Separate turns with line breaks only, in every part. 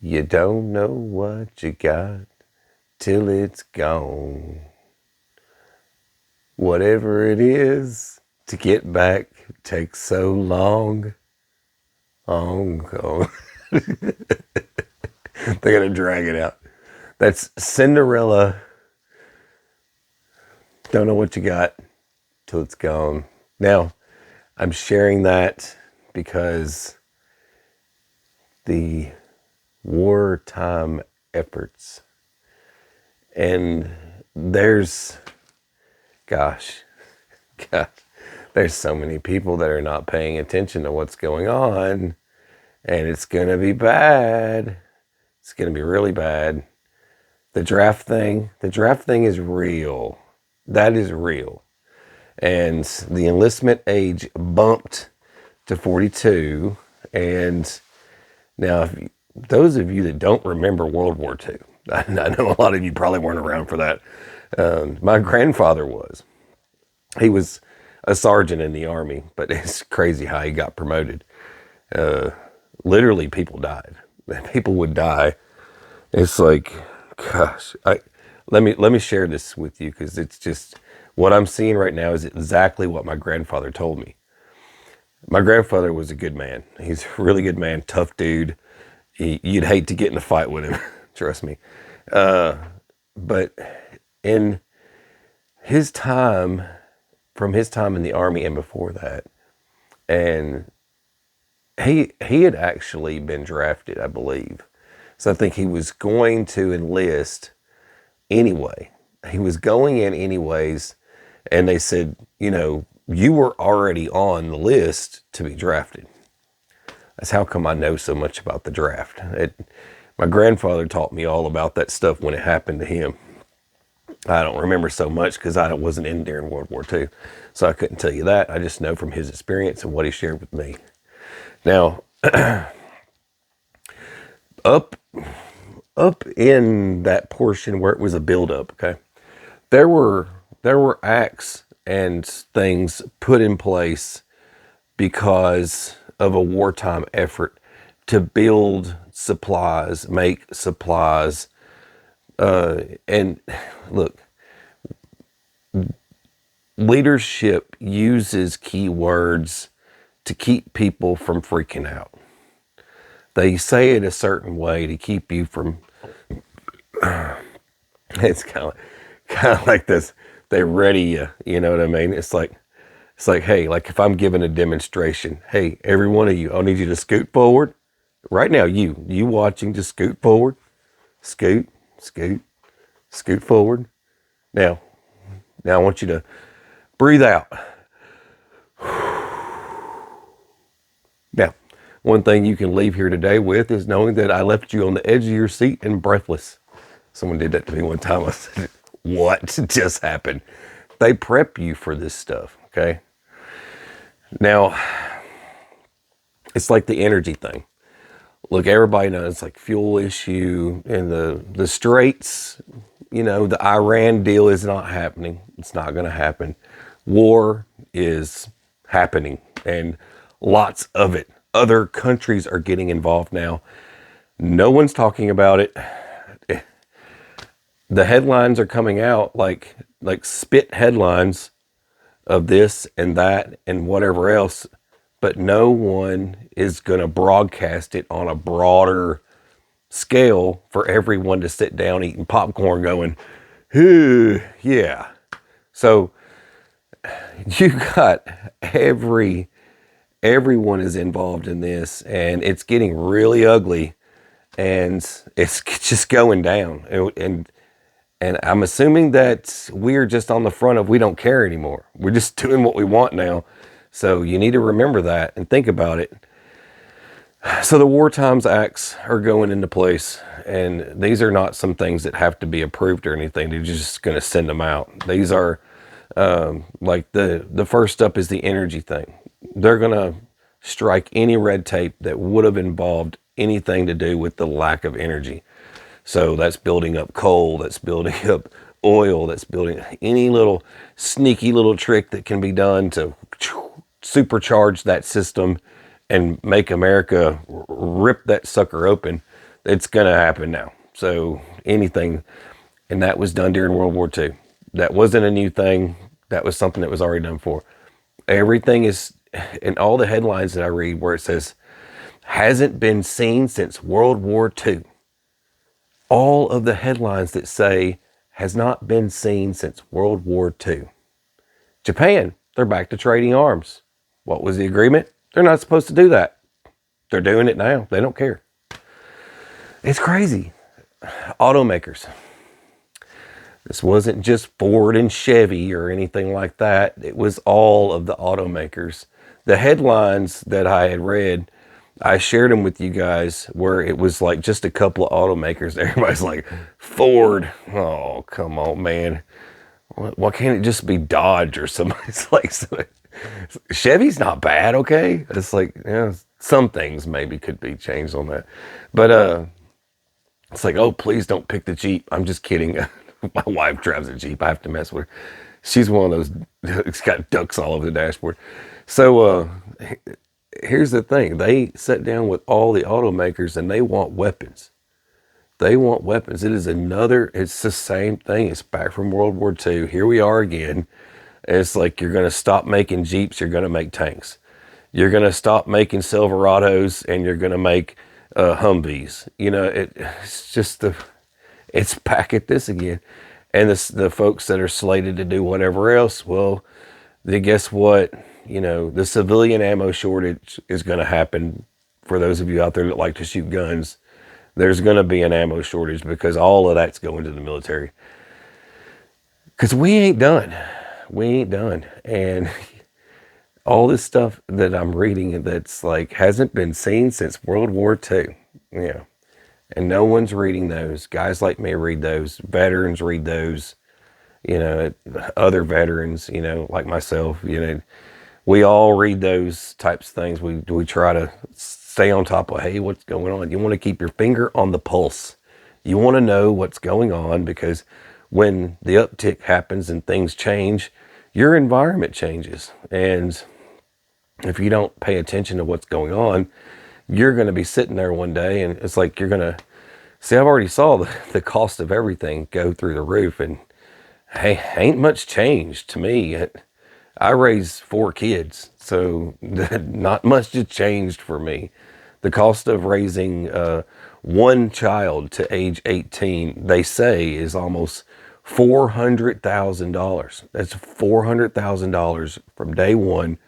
You don't know what you got till it's gone. Whatever it is, to get back takes so long. Oh. They're going to drag it out. That's Cinderella. Don't know what you got till it's gone. Now, I'm sharing that because the wartime efforts, and there's, gosh, there's so many people that are not paying attention to what's going on, and it's going to be bad. It's going to be really bad. The draft thing is real. That is real. And the enlistment age bumped to 42. And now, those of you that don't remember World War II, I know a lot of you probably weren't around for that. My grandfather was. He was a sergeant in the Army, but it's crazy how he got promoted. Literally, people died. People would die. It's like, gosh, let me share this with you, because it's just what I'm seeing right now is exactly what my grandfather told me. My grandfather was a good man. He's a really good man, tough dude. You'd hate to get in a fight with him, trust me. But in his time, from his time in the Army and before that, and he had actually been drafted, I believe. So I think he was going to enlist anyway. He was going in anyways, and they said, you were already on the list to be drafted. That's how come I know so much about the draft. My grandfather taught me all about that stuff when it happened to him. I don't remember so much because I wasn't in during World War II, so I couldn't tell you that. I just know from his experience and what he shared with me. Now, up in that portion where it was a buildup, okay, there were acts and things put in place because of a wartime effort to build supplies, make supplies, and look, leadership uses keywords to keep people from freaking out. They say it a certain way to keep you from. It's kind of like this. They ready you. You know what I mean? It's like, hey, like if I'm giving a demonstration, hey, every one of you, I need you to scoot forward. Right now, you watching, just scoot forward, scoot forward. Now I want you to breathe out. Now, one thing you can leave here today with is knowing that I left you on the edge of your seat and breathless. Someone did that to me one time. I said, what just happened? They prep you for this stuff, okay? Now, it's like the energy thing. Look, everybody knows it's like fuel issue and the straits, the Iran deal is not happening. It's not going to happen. War is happening, and lots of it. Other countries are getting involved now. No one's talking about it. The headlines are coming out like spit headlines of this and that and whatever else, but no one is going to broadcast it on a broader scale for everyone to sit down eating popcorn going, yeah. So you got everyone is involved in this, and it's getting really ugly, and it's just going down. And I'm assuming that we're just on the front of we don't care anymore. We're just doing what we want now. So you need to remember that and think about it. So the War Times Acts are going into place, and these are not some things that have to be approved or anything. They're just going to send them out. These are like the first up is the energy thing. They're going to strike any red tape that would have involved anything to do with the lack of energy. So that's building up coal, that's building up oil, that's building any little sneaky little trick that can be done to supercharge that system and make America rip that sucker open. It's going to happen now. So anything, and that was done during World War II. That wasn't a new thing. That was something that was already done for. Everything is, in all the headlines that I read where it says, hasn't been seen since World War II. All of the headlines that say, has not been seen since World War II. Japan, they're back to trading arms. What was the agreement? They're not supposed to do that. They're doing it now. They don't care. It's crazy. Automakers. This wasn't just Ford and Chevy or anything like that. It was all of the automakers. The headlines that I had read, I shared them with you guys, where it was like just a couple of automakers. Everybody's like, Ford. Oh, come on, man. Why can't it just be Dodge or somebody? It's like, Chevy's not bad, okay? It's like, yeah, some things maybe could be changed on that. But it's like, oh, please don't pick the Jeep. I'm just kidding. My wife drives a Jeep. I have to mess with her. She's one of those, it's got ducks all over the dashboard. So here's the thing. They sat down with all the automakers and they want weapons. They want weapons. It's the same thing. It's back from World War II. Here we are again. It's like, you're going to stop making Jeeps. You're going to make tanks. You're going to stop making Silverados and you're going to make Humvees. You know, it's just it's back at this again. And the folks that are slated to do whatever else, well, guess what? You know, the civilian ammo shortage is going to happen. For those of you out there that like to shoot guns, there's going to be an ammo shortage because all of that's going to the military. Because we ain't done. We ain't done. And all this stuff that I'm reading that's like hasn't been seen since World War II. Yeah. And no one's reading those. Guys like me read those. Veterans read those. You know, other veterans, you know, like myself, you know, we all read those types of things. We try to stay on top of, hey, what's going on? You want to keep your finger on the pulse. You want to know what's going on, because when the uptick happens and things change, your environment changes. And if you don't pay attention to what's going on, you're going to be sitting there one day and it's like, you're going to see, I've already saw the cost of everything go through the roof, and hey, ain't much changed to me. I raised 4 kids, so not much has changed for me. The cost of raising one child to age 18, they say, is almost $400,000. That's $400,000 from day one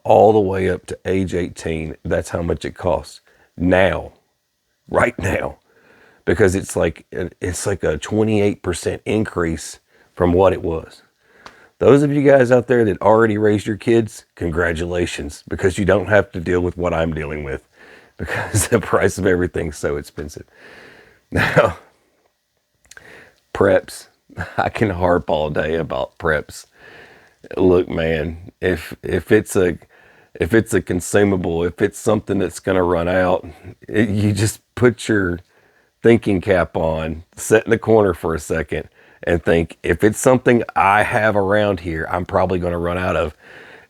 all the way up to age 18. That's how much it costs now, right now, because it's like a 28% increase from what it was. Those of you guys out there that already raised your kids, congratulations, because you don't have to deal with what I'm dealing with, because the price of everything's so expensive. Now, preps. I can harp all day about preps. Look, man, if it's a consumable, if it's something that's going to run out, you just put your thinking cap on, sit in the corner for a second, and think, if it's something I have around here, I'm probably going to run out of.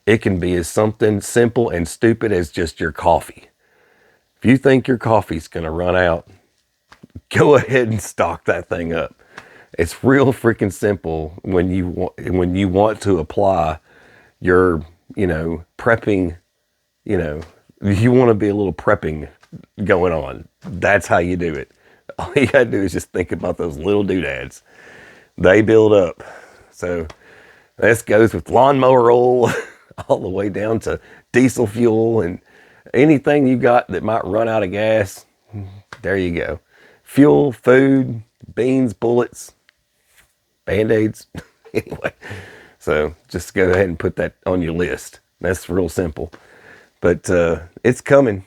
It can be as something simple and stupid as just your coffee. If you think your coffee's going to run out, go ahead and stock that thing up. It's real freaking simple when you want to apply your, prepping, you want to be a little prepping going on. That's how you do it. All you got to do is just think about those little doodads. They build up. So this goes with lawnmower oil all the way down to diesel fuel and anything you got that might run out of gas. There you go. Fuel, food, beans, bullets, Band-Aids. Anyway, so just go ahead and put that on your list. That's real simple. But it's coming.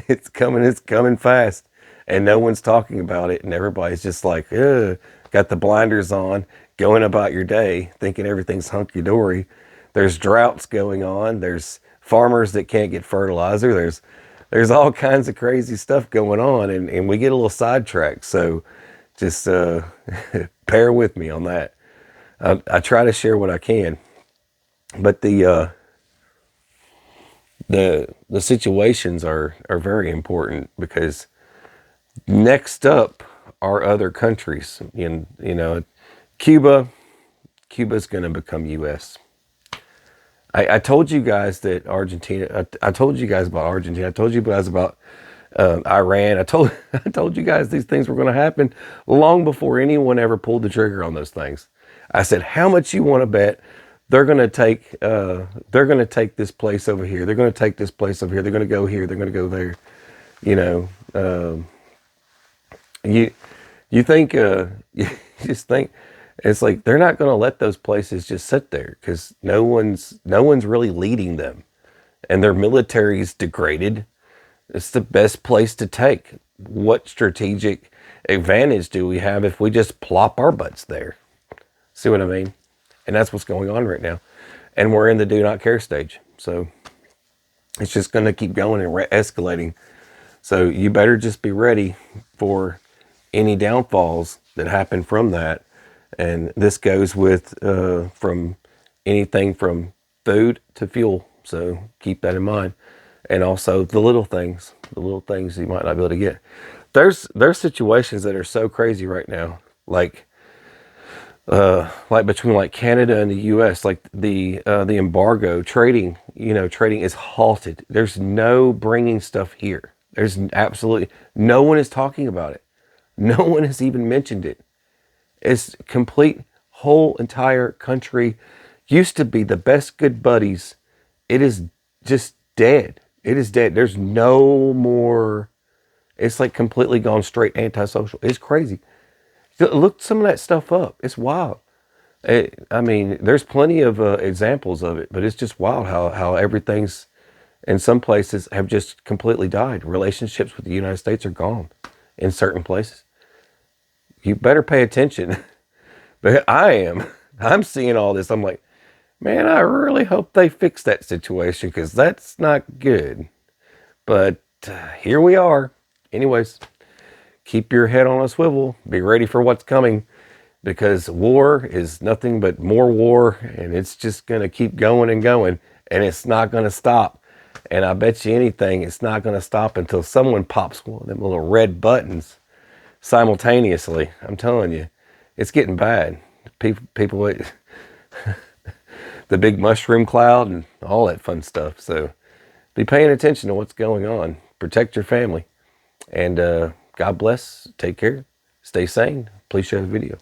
It's coming. It's coming fast. And no one's talking about it. And everybody's just like, ugh. Got the blinders on, going about your day, thinking everything's hunky-dory. There's droughts going on. There's farmers that can't get fertilizer. There's all kinds of crazy stuff going on, and we get a little sidetracked. So just bear with me on that. I try to share what I can. But the situations are very important, because Next up are other countries. Cuba. Cuba's going to become U.S. I told you guys that Argentina. I told you guys about Argentina. I told you guys about Iran. I told you guys these things were going to happen long before anyone ever pulled the trigger on those things. I said, how much you want to bet they're going to take? They're going to take this place over here. They're going to take this place over here. They're going to go here. They're going to go there. You know, you you think you just think it's like they're not going to let those places just sit there because no one's really leading them, and their military's degraded. It's the best place to take. What strategic advantage do we have if we just plop our butts there? See what I mean? And that's what's going on right now. And we're in the do not care stage. So it's just going to keep going and escalating. So you better just be ready for any downfalls that happen from that. And this goes with from anything from food to fuel. So keep that in mind. And also the little things you might not be able to get. There's situations that are so crazy right now, like between like Canada and the U.S., like the embargo trading. Trading is halted. There's no bringing stuff here. There's absolutely no one is talking about it. No one has even mentioned it. It's complete whole entire country used to be the best good buddies. It is just dead. It is dead. There's no more. It's like completely gone straight antisocial. It's crazy. Look some of that stuff up. It's wild. I mean, there's plenty of examples of it, but it's just wild how everything's in some places have just completely died. Relationships with the United States are gone in certain places. You better pay attention. But I'm seeing all this. I'm like, man, I really hope they fix that situation because that's not good. But here we are. Anyways, keep your head on a swivel. Be ready for what's coming because war is nothing but more war, and it's just going to keep going and going, and it's not going to stop. And I bet you anything, it's not going to stop until someone pops one of them little red buttons simultaneously. I'm telling you, it's getting bad. People the big mushroom cloud and all that fun stuff. So be paying attention to what's going on. Protect your family. And God bless. Take care. Stay sane. Please share the video.